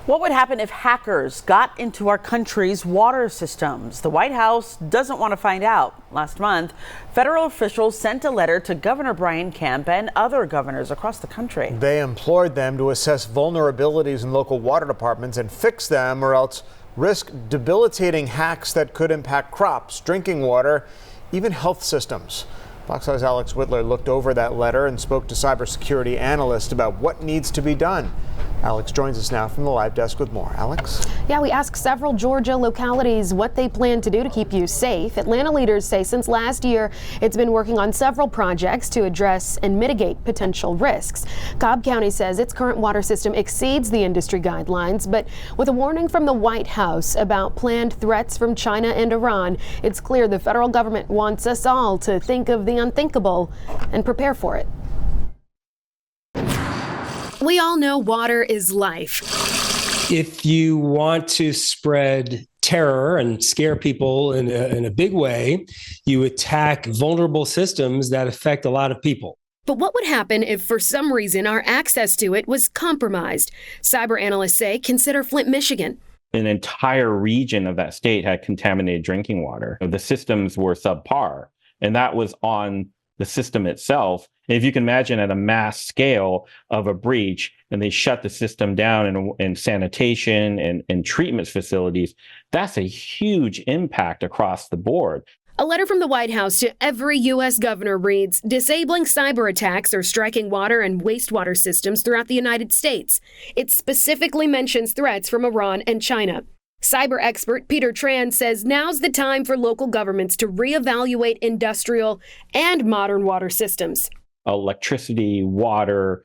What would happen if hackers got into our country's water systems? The White House doesn't want to find out. Last month, federal officials sent a letter to Governor Brian Kemp and other governors across the country. They implored them to assess vulnerabilities in local water departments and fix them, or else risk debilitating hacks that could impact crops, drinking water, even health systems. Fox Eye's Alex Whitler looked over that letter and spoke to cybersecurity analysts about what needs to be done. Alex joins us now from the live desk with more. Alex? Yeah, we asked several Georgia localities what they plan to do to keep you safe. Atlanta leaders say since last year, it's been working on several projects to address and mitigate potential risks. Cobb County says its current water system exceeds the industry guidelines, but with a warning from the White House about planned threats from China and Iran, it's clear the federal government wants us all to think of the unthinkable and prepare for it. We all know water is life. If you want to spread terror and scare people in a big way, you attack vulnerable systems that affect a lot of people. But what would happen if, for some reason, our access to it was compromised? Cyber analysts say consider Flint, Michigan. An entire region of that state had contaminated drinking water. The systems were subpar, and that was on the system itself. And if you can imagine at a mass scale of a breach, and they shut the system down in sanitation and treatment facilities, that's a huge impact across the board. A letter from the White House to every U.S. governor reads, disabling cyber attacks or striking water and wastewater systems throughout the United States. It specifically mentions threats from Iran and China. Cyber expert Peter Tran says now's the time for local governments to reevaluate industrial and modern water systems. Electricity, water,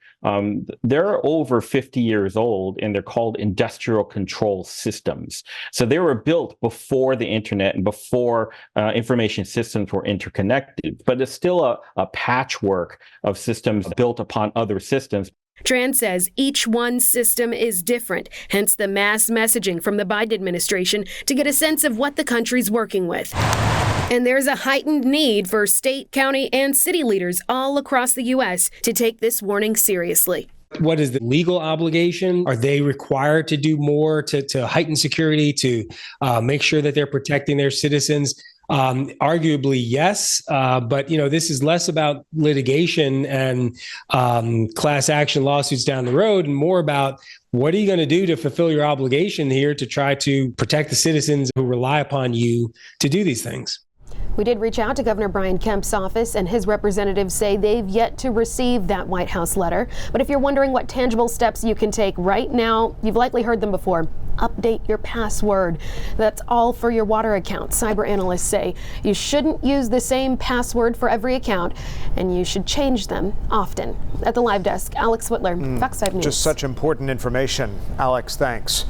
they're over 50 years old, and they're called industrial control systems. So they were built before the internet and before information systems were interconnected, but it's still a patchwork of systems built upon other systems. Tran says each one's system is different, hence the mass messaging from the Biden administration to get a sense of what the country's working with. And there's a heightened need for state, county, and city leaders all across the U.S. to take this warning seriously. What is the legal obligation? Are they required to do more to heighten security, to make sure that they're protecting their citizens? Arguably, yes. But, this is less about litigation and class action lawsuits down the road and more about what are you going to do to fulfill your obligation here to try to protect the citizens who rely upon you to do these things. We did reach out to Governor Brian Kemp's office, and his representatives say they've yet to receive that White House letter. But if you're wondering what tangible steps you can take right now, you've likely heard them before. Update your password. That's all for your water account. Cyber analysts say you shouldn't use the same password for every account, and you should change them often. At the live desk, Alex Whitler, Fox 5 News. Just such important information. Alex, thanks.